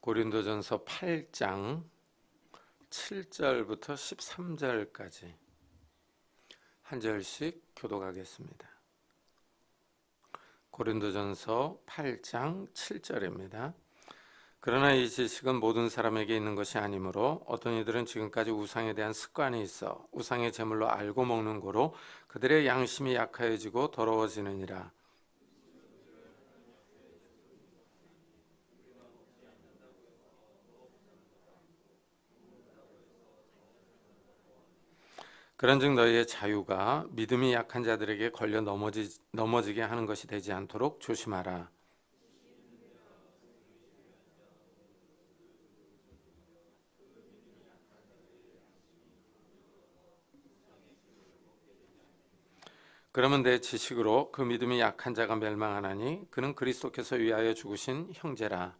고린도전서 8장 7절부터 13절까지 한 절씩 교독하겠습니다. 고린도전서 8장 7절입니다. 그러나 이 지식은 모든 사람에게 있는 것이 아니므로 어떤 이들은 지금까지 우상에 대한 습관이 있어 우상의 제물로 알고 먹는 고로 그들의 양심이 약하여지고 더러워지느니라. 그런즉 너희의 자유가 믿음이 약한 자들에게 걸려 넘어지게 하는 것이 되지 않도록 조심하라. 그러면 내 지식으로 그 믿음이 약한 자가 멸망하나니 그는 그리스도께서 위하여 죽으신 형제라.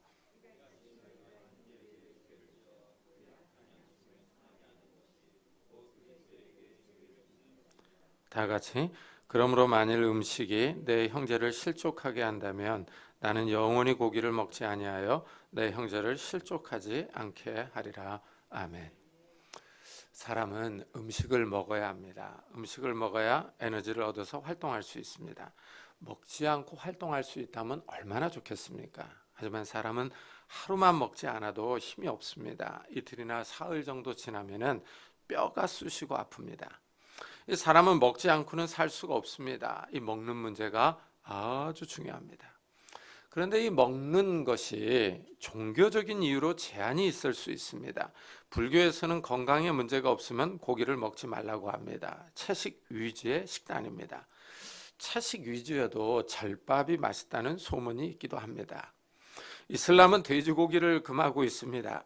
다 같이 그러므로 만일 음식이 내 형제를 실족하게 한다면 나는 영원히 고기를 먹지 아니하여 내 형제를 실족하지 않게 하리라. 아멘. 사람은 음식을 먹어야 합니다. 음식을 먹어야 에너지를 얻어서 활동할 수 있습니다. 먹지 않고 활동할 수 있다면 얼마나 좋겠습니까? 하지만 사람은 하루만 먹지 않아도 힘이 없습니다. 이틀이나 사흘 정도 지나면은 뼈가 쑤시고 아픕니다. 이 사람은 먹지 않고는 살 수가 없습니다. 이 먹는 문제가 아주 중요합니다. 그런데 이 먹는 것이 종교적인 이유로 제한이 있을 수 있습니다. 불교에서는 건강에 문제가 없으면 고기를 먹지 말라고 합니다. 채식 위주의 식단입니다. 채식 위주여도 절밥이 맛있다는 소문이 있기도 합니다. 이슬람은 돼지고기를 금하고 있습니다.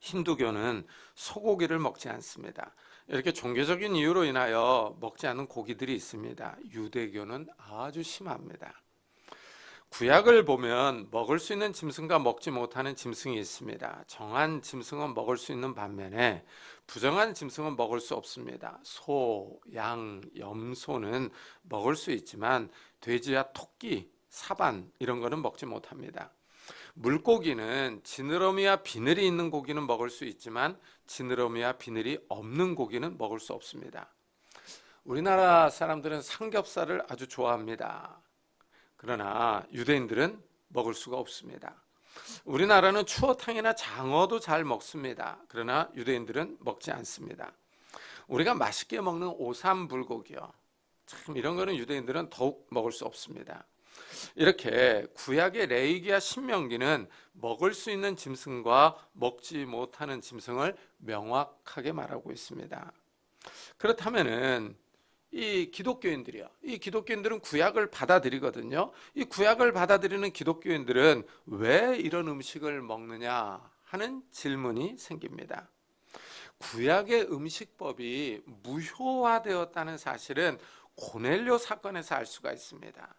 힌두교는 소고기를 먹지 않습니다. 이렇게 종교적인 이유로 인하여 먹지 않는 고기들이 있습니다. 유대교는 아주 심합니다. 구약을 보면 먹을 수 있는 짐승과 먹지 못하는 짐승이 있습니다. 정한 짐승은 먹을 수 있는 반면에 부정한 짐승은 먹을 수 없습니다. 소, 양, 염소는 먹을 수 있지만 돼지와 토끼, 사반 이런 거는 먹지 못합니다. 물고기는 지느러미와 비늘이 있는 고기는 먹을 수 있지만 지느러미와 비늘이 없는 고기는 먹을 수 없습니다. 우리나라 사람들은 삼겹살을 아주 좋아합니다. 그러나 유대인들은 먹을 수가 없습니다. 우리나라는 추어탕이나 장어도 잘 먹습니다. 그러나 유대인들은 먹지 않습니다. 우리가 맛있게 먹는 오삼불고기요. 참 이런 거는 유대인들은 더욱 먹을 수 없습니다. 이렇게 구약의 레위기와 신명기는 먹을 수 있는 짐승과 먹지 못하는 짐승을 명확하게 말하고 있습니다. 그렇다면은 이 기독교인들은 구약을 받아들이거든요. 이 구약을 받아들이는 기독교인들은 왜 이런 음식을 먹느냐 하는 질문이 생깁니다. 구약의 음식법이 무효화되었다는 사실은 고넬료 사건에서 알 수가 있습니다.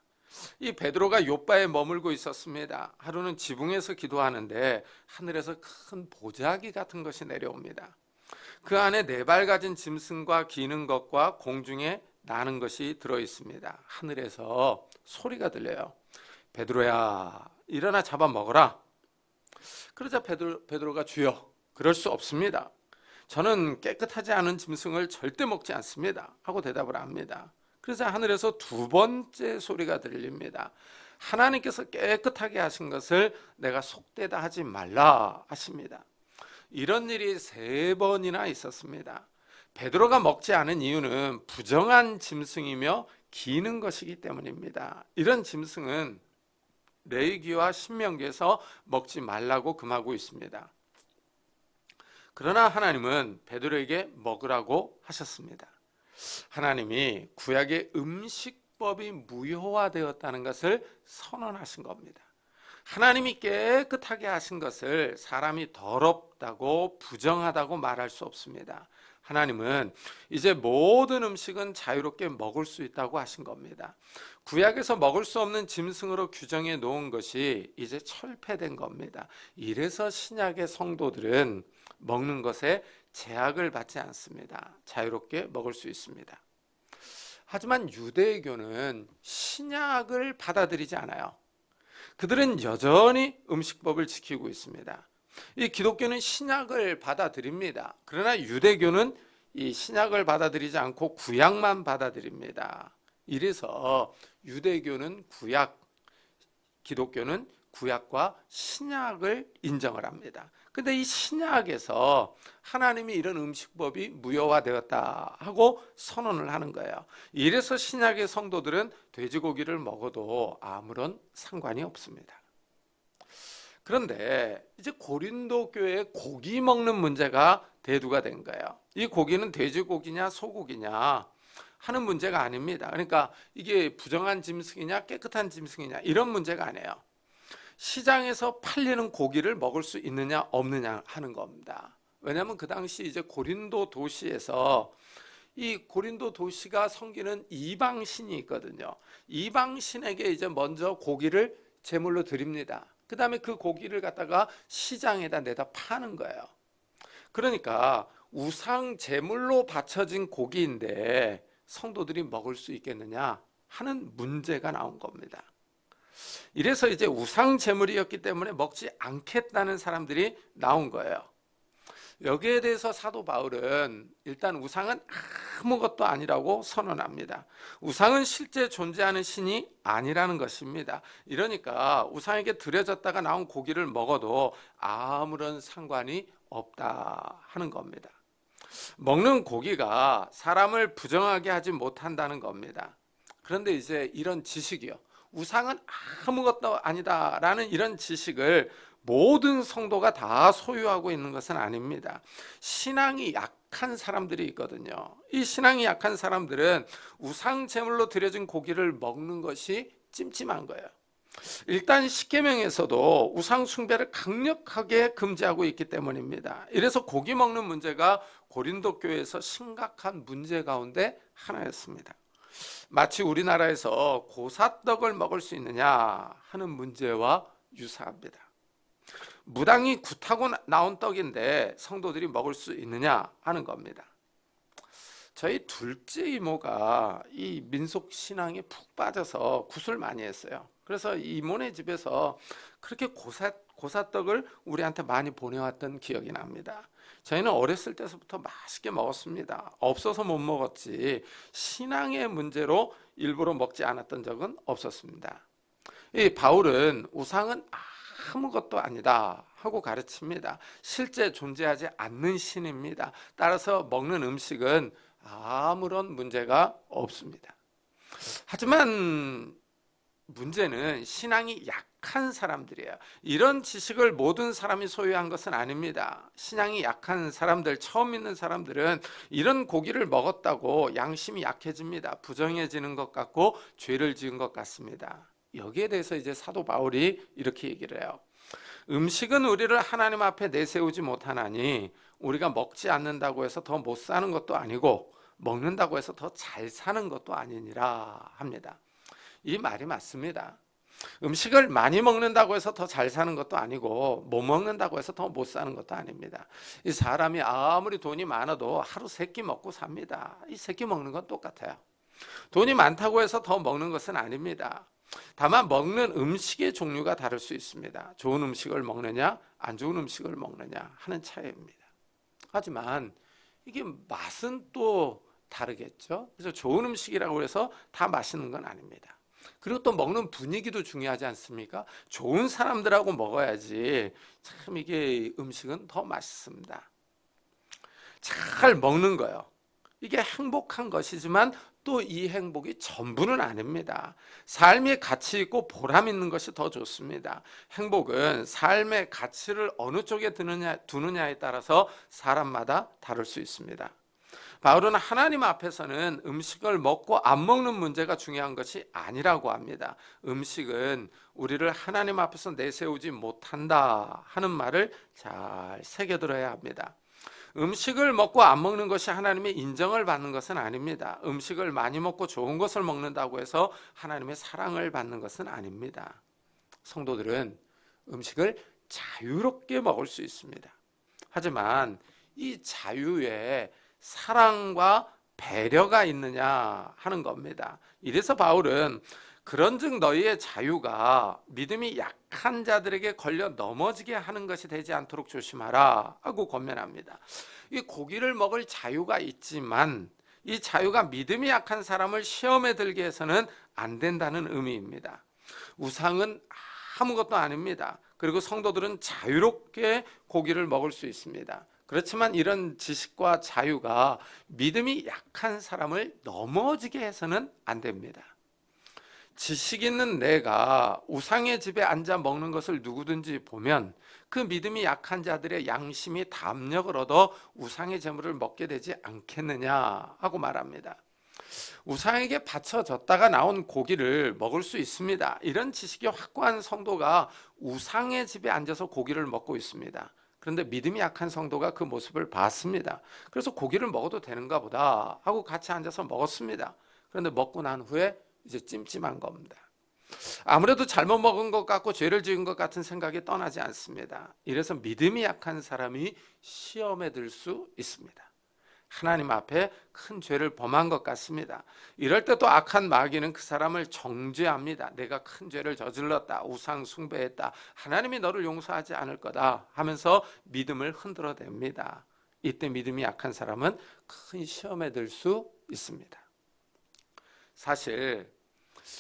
이 베드로가 욥바에 머물고 있었습니다. 하루는 지붕에서 기도하는데 하늘에서 큰 보자기 같은 것이 내려옵니다. 그 안에 4발 가진 짐승과 기는 것과 공중에 나는 것이 들어있습니다. 하늘에서 소리가 들려요. 베드로야, 일어나 잡아 먹어라. 그러자 베드로가 주여, 그럴 수 없습니다. 저는 깨끗하지 않은 짐승을 절대 먹지 않습니다. 하고 대답을 합니다. 그래서 하늘에서 2번째 소리가 들립니다. 하나님께서 깨끗하게 하신 것을 내가 속되다 하지 말라 하십니다. 이런 일이 3번이나 있었습니다. 베드로가 먹지 않은 이유는 부정한 짐승이며 기는 것이기 때문입니다. 이런 짐승은 레위기와 신명기에서 먹지 말라고 금하고 있습니다. 그러나 하나님은 베드로에게 먹으라고 하셨습니다. 하나님이 구약의 음식법이 무효화되었다는 것을 선언하신 겁니다. 하나님이 깨끗하게 하신 것을 사람이 더럽다고 부정하다고 말할 수 없습니다. 하나님은 이제 모든 음식은 자유롭게 먹을 수 있다고 하신 겁니다. 구약에서 먹을 수 없는 짐승으로 규정해 놓은 것이 이제 철폐된 겁니다. 이래서 신약의 성도들은 먹는 것에 제약을 받지 않습니다. 자유롭게 먹을 수 있습니다. 하지만 유대교는 신약을 받아들이지 않아요. 그들은 여전히 음식법을 지키고 있습니다. 이 기독교는 신약을 받아들입니다. 그러나 유대교는 이 신약을 받아들이지 않고 구약만 받아들입니다. 이래서 유대교는 구약, 기독교는 구약과 신약을 인정을 합니다. 근데 이 신약에서 하나님이 이런 음식법이 무효화되었다 하고 선언을 하는 거예요. 이래서 신약의 성도들은 돼지고기를 먹어도 아무런 상관이 없습니다. 그런데 이제 고린도 교회에 고기 먹는 문제가 대두가 된 거예요. 이 고기는 돼지고기냐 소고기냐 하는 문제가 아닙니다. 그러니까 이게 부정한 짐승이냐 깨끗한 짐승이냐 이런 문제가 아니에요. 시장에서 팔리는 고기를 먹을 수 있느냐 없느냐 하는 겁니다. 왜냐하면 그 당시 이제 고린도 도시에서 이 고린도 도시가 섬기는 이방신이 있거든요. 이방신에게 이제 먼저 고기를 제물로 드립니다. 그 다음에 그 고기를 갖다가 시장에다 내다 파는 거예요. 그러니까 우상 제물로 바쳐진 고기인데 성도들이 먹을 수 있겠느냐 하는 문제가 나온 겁니다. 이래서 이제 우상 제물이었기 때문에 먹지 않겠다는 사람들이 나온 거예요. 여기에 대해서 사도 바울은 일단 우상은 아무것도 아니라고 선언합니다. 우상은 실제 존재하는 신이 아니라는 것입니다. 이러니까 우상에게 드려졌다가 나온 고기를 먹어도 아무런 상관이 없다 하는 겁니다. 먹는 고기가 사람을 부정하게 하지 못한다는 겁니다. 그런데 이제 이런 지식이요. 우상은 아무것도 아니다라는 이런 지식을 모든 성도가 다 소유하고 있는 것은 아닙니다. 신앙이 약한 사람들이 있거든요. 이 신앙이 약한 사람들은 우상 제물로 드려진 고기를 먹는 것이 찜찜한 거예요. 일단 십계명에서도 우상 숭배를 강력하게 금지하고 있기 때문입니다. 이래서 고기 먹는 문제가 고린도 교회에서 심각한 문제 가운데 하나였습니다. 마치 우리나라에서 고사떡을 먹을 수 있느냐 하는 문제와 유사합니다. 무당이 굿하고 나온 떡인데 성도들이 먹을 수 있느냐 하는 겁니다. 저희 둘째 이모가 이 민속 신앙에 푹 빠져서 굿을 많이 했어요. 그래서 이모네 집에서 그렇게 고사떡을 우리한테 많이 보내왔던 기억이 납니다. 저희는 어렸을 때부터 맛있게 먹었습니다. 없어서 못 먹었지 신앙의 문제로 일부러 먹지 않았던 적은 없었습니다. 이 바울은 우상은 아무것도 아니다 하고 가르칩니다. 실제 존재하지 않는 신입니다. 따라서 먹는 음식은 아무런 문제가 없습니다. 하지만 문제는 신앙이 약한 사람들이에요. 이런 지식을 모든 사람이 소유한 것은 아닙니다. 신앙이 약한 사람들, 처음 믿는 사람들은 이런 고기를 먹었다고 양심이 약해집니다. 부정해지는 것 같고 죄를 지은 것 같습니다. 여기에 대해서 이제 사도 바울이 이렇게 얘기를 해요. 음식은 우리를 하나님 앞에 내세우지 못하나니 우리가 먹지 않는다고 해서 더 못 사는 것도 아니고 먹는다고 해서 더 잘 사는 것도 아니니라 합니다. 이 말이 맞습니다. 음식을 많이 먹는다고 해서 더 잘 사는 것도 아니고 못 먹는다고 해서 더 못 사는 것도 아닙니다. 이 사람이 아무리 돈이 많아도 하루 3끼 먹고 삽니다. 이 3끼 먹는 건 똑같아요. 돈이 많다고 해서 더 먹는 것은 아닙니다. 다만 먹는 음식의 종류가 다를 수 있습니다. 좋은 음식을 먹느냐 안 좋은 음식을 먹느냐 하는 차이입니다. 하지만 이게 맛은 또 다르겠죠. 그래서 좋은 음식이라고 해서 다 맛있는 건 아닙니다. 그리고 또 먹는 분위기도 중요하지 않습니까? 좋은 사람들하고 먹어야지 참 이게 음식은 더 맛있습니다. 잘 먹는 거요. 이게 행복한 것이지만 또 이 행복이 전부는 아닙니다. 삶의 가치 있고 보람 있는 것이 더 좋습니다. 행복은 삶의 가치를 어느 쪽에 두느냐에 따라서 사람마다 다를 수 있습니다. 바울은 하나님 앞에서는 음식을 먹고 안 먹는 문제가 중요한 것이 아니라고 합니다. 음식은 우리를 하나님 앞에서 내세우지 못한다 하는 말을 잘 새겨들어야 합니다. 음식을 먹고 안 먹는 것이 하나님의 인정을 받는 것은 아닙니다. 음식을 많이 먹고 좋은 것을 먹는다고 해서 하나님의 사랑을 받는 것은 아닙니다. 성도들은 음식을 자유롭게 먹을 수 있습니다. 하지만 이 자유에 사랑과 배려가 있느냐 하는 겁니다. 이래서 바울은 그런즉 너희의 자유가 믿음이 약한 자들에게 걸려 넘어지게 하는 것이 되지 않도록 조심하라 하고 권면합니다. 이 고기를 먹을 자유가 있지만 이 자유가 믿음이 약한 사람을 시험에 들게 해서는 안 된다는 의미입니다. 우상은 아무것도 아닙니다. 그리고 성도들은 자유롭게 고기를 먹을 수 있습니다. 그렇지만 이런 지식과 자유가 믿음이 약한 사람을 넘어지게 해서는 안 됩니다. 지식 있는 내가 우상의 집에 앉아 먹는 것을 누구든지 보면 그 믿음이 약한 자들의 양심이 담력을 얻어 우상의 재물을 먹게 되지 않겠느냐 하고 말합니다. 우상에게 바쳐졌다가 나온 고기를 먹을 수 있습니다. 이런 지식이 확고한 성도가 우상의 집에 앉아서 고기를 먹고 있습니다. 그런데 믿음이 약한 성도가 그 모습을 봤습니다. 그래서 고기를 먹어도 되는가 보다 하고 같이 앉아서 먹었습니다. 그런데 먹고 난 후에 이제 찜찜한 겁니다. 아무래도 잘못 먹은 것 같고 죄를 지은 것 같은 생각이 떠나지 않습니다. 이래서 믿음이 약한 사람이 시험에 들 수 있습니다. 하나님 앞에 큰 죄를 범한 것 같습니다. 이럴 때 또 악한 마귀는 그 사람을 정죄합니다. 내가 큰 죄를 저질렀다, 우상 숭배했다, 하나님이 너를 용서하지 않을 거다 하면서 믿음을 흔들어댑니다. 이때 믿음이 약한 사람은 큰 시험에 들 수 있습니다. 사실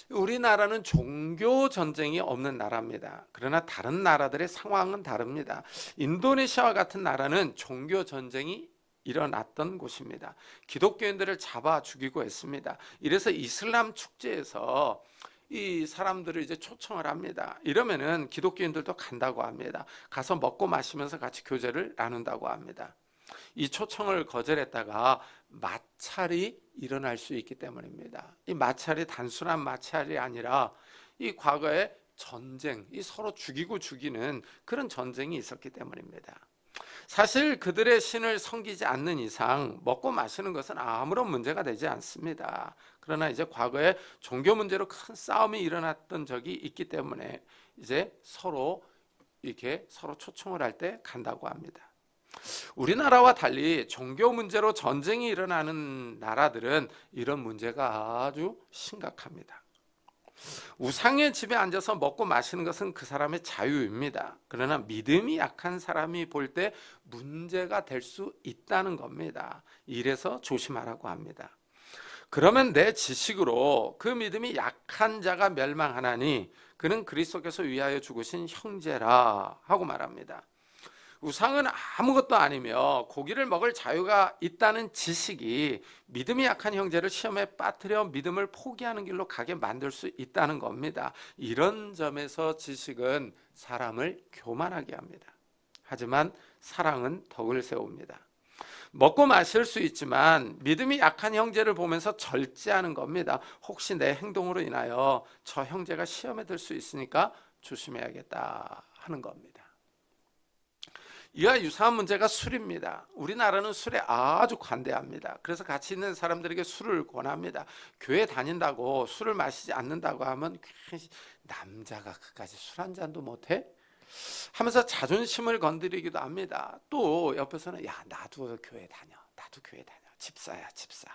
우리나라는 종교 전쟁이 없는 나라입니다. 그러나 다른 나라들의 상황은 다릅니다. 인도네시아와 같은 나라는 종교 전쟁이 일어났던 곳입니다. 기독교인들을 잡아 죽이고 했습니다. 이래서 이슬람 축제에서 이 사람들을 이제 초청을 합니다. 이러면은 기독교인들도 간다고 합니다. 가서 먹고 마시면서 같이 교제를 나눈다고 합니다. 이 초청을 거절했다가 마찰이 일어날 수 있기 때문입니다. 이 마찰이 단순한 마찰이 아니라 이 과거에 전쟁, 이 서로 죽이고 죽이는 그런 전쟁이 있었기 때문입니다. 사실 그들의 신을 섬기지 않는 이상 먹고 마시는 것은 아무런 문제가 되지 않습니다. 그러나 이제 과거에 종교 문제로 큰 싸움이 일어났던 적이 있기 때문에 이제 서로 초청을 할 때 간다고 합니다. 우리나라와 달리 종교 문제로 전쟁이 일어나는 나라들은 이런 문제가 아주 심각합니다. 우상의 집에 앉아서 먹고 마시는 것은 그 사람의 자유입니다. 그러나 믿음이 약한 사람이 볼 때 문제가 될 수 있다는 겁니다. 이래서 조심하라고 합니다. 그러면 내 지식으로 그 믿음이 약한 자가 멸망하나니 그는 그리스도께서 위하여 죽으신 형제라 하고 말합니다. 우상은 아무것도 아니며 고기를 먹을 자유가 있다는 지식이 믿음이 약한 형제를 시험에 빠뜨려 믿음을 포기하는 길로 가게 만들 수 있다는 겁니다. 이런 점에서 지식은 사람을 교만하게 합니다. 하지만 사랑은 덕을 세웁니다. 먹고 마실 수 있지만 믿음이 약한 형제를 보면서 절제하는 겁니다. 혹시 내 행동으로 인하여 저 형제가 시험에 들 수 있으니까 조심해야겠다 하는 겁니다. 이와 유사한 문제가 술입니다. 우리나라는 술에 아주 관대합니다. 그래서 같이 있는 사람들에게 술을 권합니다. 교회 다닌다고 술을 마시지 않는다고 하면 남자가 그까지 술 한 잔도 못해? 하면서 자존심을 건드리기도 합니다. 또 옆에서는 야 나도 교회 다녀. 집사야 집사.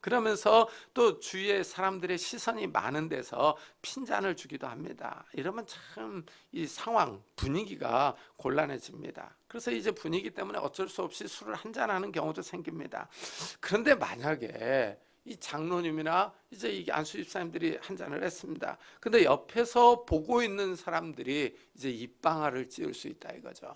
그러면서 또 주위에 사람들의 시선이 많은 데서 핀잔을 주기도 합니다. 이러면 참 이 상황 분위기가 gon란해집니다. 그래서 이제 분위기 때문에 어쩔 수 없이 술을 한잔하는 경우도 생깁니다. 그런데 만약에 이 장로님이나 이제 이 안수 집사님들이 한잔을 했습니다. 근데 옆에서 보고 있는 사람들이 이제 입방아를 찌을 수 있다 이거죠.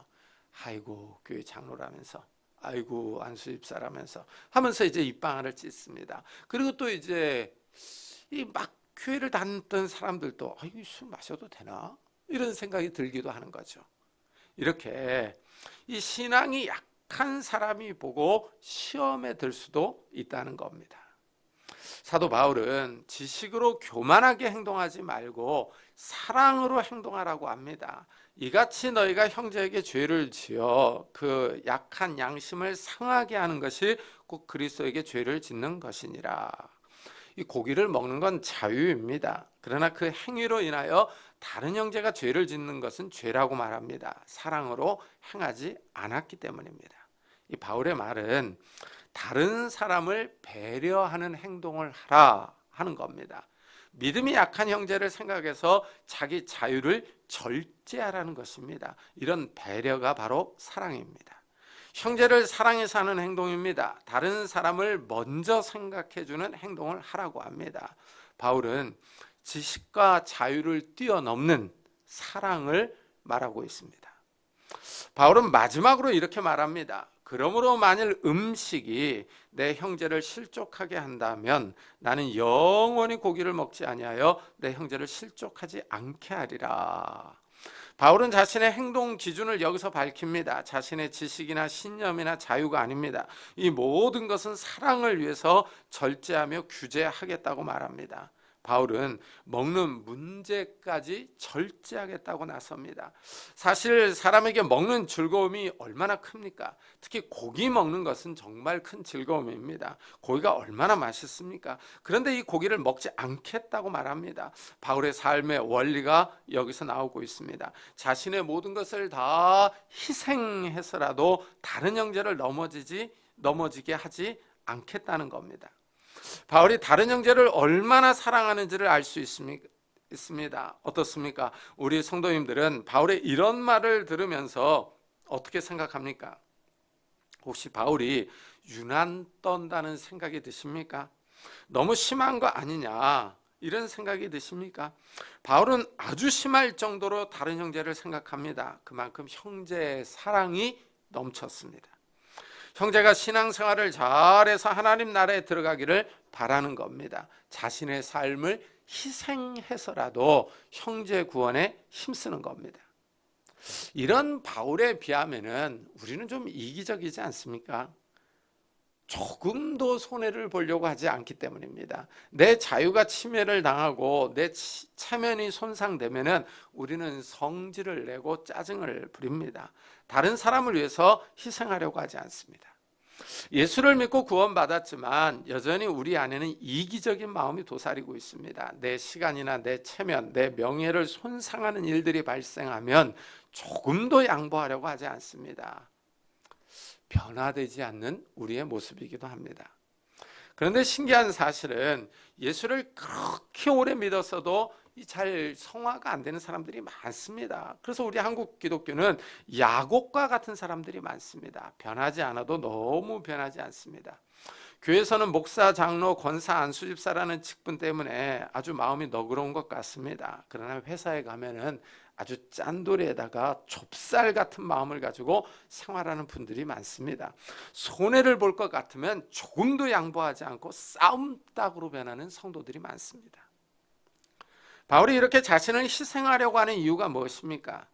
아이고 교회 장로라면서, 아이고 안수 집사라면서 하면서 이제 입방아를 찢습니다. 그리고 또 이제 이 막 교회를 다녔던 사람들도 아이 술 마셔도 되나? 이런 생각이 들기도 하는 거죠. 이렇게 이 신앙이 약한 사람이 보고 시험에 들 수도 있다는 겁니다. 사도 바울은 지식으로 교만하게 행동하지 말고 사랑으로 행동하라고 합니다. 이같이 너희가 형제에게 죄를 지어 그 약한 양심을 상하게 하는 것이 곧 그리스도에게 죄를 짓는 것이니라. 이 고기를 먹는 건 자유입니다. 그러나 그 행위로 인하여 다른 형제가 죄를 짓는 것은 죄라고 말합니다. 사랑으로 행하지 않았기 때문입니다. 이 바울의 말은 다른 사람을 배려하는 행동을 하라 하는 겁니다. 믿음이 약한 형제를 생각해서 자기 자유를 절제하라는 것입니다. 이런 배려가 바로 사랑입니다. 형제를 사랑해서 하는 행동입니다. 다른 사람을 먼저 생각해주는 행동을 하라고 합니다. 바울은 지식과 자유를 뛰어넘는 사랑을 말하고 있습니다. 바울은 마지막으로 이렇게 말합니다. 그러므로 만일 음식이 내 형제를 실족하게 한다면 나는 영원히 고기를 먹지 아니하여 내 형제를 실족하지 않게 하리라. 바울은 자신의 행동 기준을 여기서 밝힙니다. 자신의 지식이나 신념이나 자유가 아닙니다. 이 모든 것은 사랑을 위해서 절제하며 규제하겠다고 말합니다. 바울은 먹는 문제까지 절제하겠다고 나섭니다. 사실 사람에게 먹는 즐거움이 얼마나 큽니까? 특히 고기 먹는 것은 정말 큰 즐거움입니다. 고기가 얼마나 맛있습니까? 그런데 이 고기를 먹지 않겠다고 말합니다. 바울의 삶의 원리가 여기서 나오고 있습니다. 자신의 모든 것을 다 희생해서라도 다른 형제를 넘어지게 하지 않겠다는 겁니다. 바울이 다른 형제를 얼마나 사랑하는지를 알 수 있습니다. 어떻습니까? 우리 성도님들은 바울의 이런 말을 들으면서 어떻게 생각합니까? 혹시 바울이 유난 떤다는 생각이 드십니까? 너무 심한 거 아니냐 이런 생각이 드십니까? 바울은 아주 심할 정도로 다른 형제를 생각합니다. 그만큼 형제의 사랑이 넘쳤습니다. 형제가 신앙생활을 잘해서 하나님 나라에 들어가기를 바라는 겁니다. 자신의 삶을 희생해서라도 형제 구원에 힘쓰는 겁니다. 이런 바울에 비하면 우리는 좀 이기적이지 않습니까? 조금도 손해를 보려고 하지 않기 때문입니다. 내 자유가 침해를 당하고 내 체면이 손상되면 우리는 성질을 내고 짜증을 부립니다. 다른 사람을 위해서 희생하려고 하지 않습니다. 예수를 믿고 구원받았지만 여전히 우리 안에는 이기적인 마음이 도사리고 있습니다. 내 시간이나 내 체면, 내 명예를 손상하는 일들이 발생하면 조금도 양보하려고 하지 않습니다. 변화되지 않는 우리의 모습이기도 합니다. 그런데 신기한 사실은 예수를 그렇게 오래 믿었어도 잘 성화가 안 되는 사람들이 많습니다. 그래서 우리 한국 기독교는 야곱과 같은 사람들이 많습니다. 변하지 않아도 너무 변하지 않습니다. 교회에서는 목사, 장로, 권사, 안수집사라는 직분 때문에 아주 마음이 너그러운 것 같습니다. 그러나 회사에 가면은 아주 짠돌이에다가 좁쌀 같은 마음을 가지고 생활하는 분들이 많습니다. 손해를 볼 것 같으면 조금도 양보하지 않고 싸움닭으로 변하는 성도들이 많습니다. 바울이 이렇게 자신을 희생하려고 하는 이유가 무엇입니까?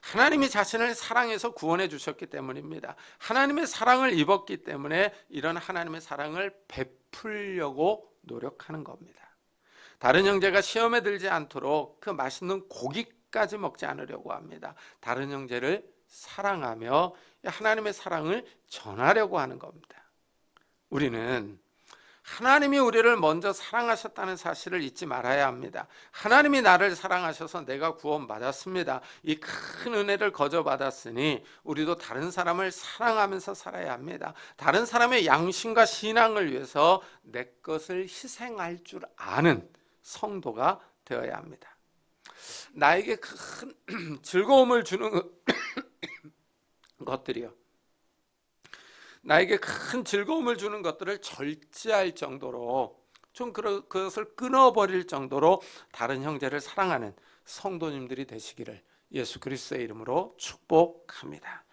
하나님이 자신을 사랑해서 구원해 주셨기 때문입니다. 하나님의 사랑을 입었기 때문에 이런 하나님의 사랑을 베풀려고 노력하는 겁니다. 다른 형제가 시험에 들지 않도록 그 맛있는 고기까지 먹지 않으려고 합니다. 다른 형제를 사랑하며 하나님의 사랑을 전하려고 하는 겁니다. 우리는 하나님이 우리를 먼저 사랑하셨다는 사실을 잊지 말아야 합니다. 하나님이 나를 사랑하셔서 내가 구원받았습니다. 이 큰 은혜를 거저받았으니 우리도 다른 사람을 사랑하면서 살아야 합니다. 다른 사람의 양심과 신앙을 위해서 내 것을 희생할 줄 아는 성도가 되어야 합니다. 나에게 큰 즐거움을 주는 것들이요. 나에게 큰 즐거움을 주는 것들을 절제할 정도로 좀 그것을 끊어버릴 정도로 다른 형제를 사랑하는 성도님들이 되시기를 예수 그리스도의 이름으로 축복합니다.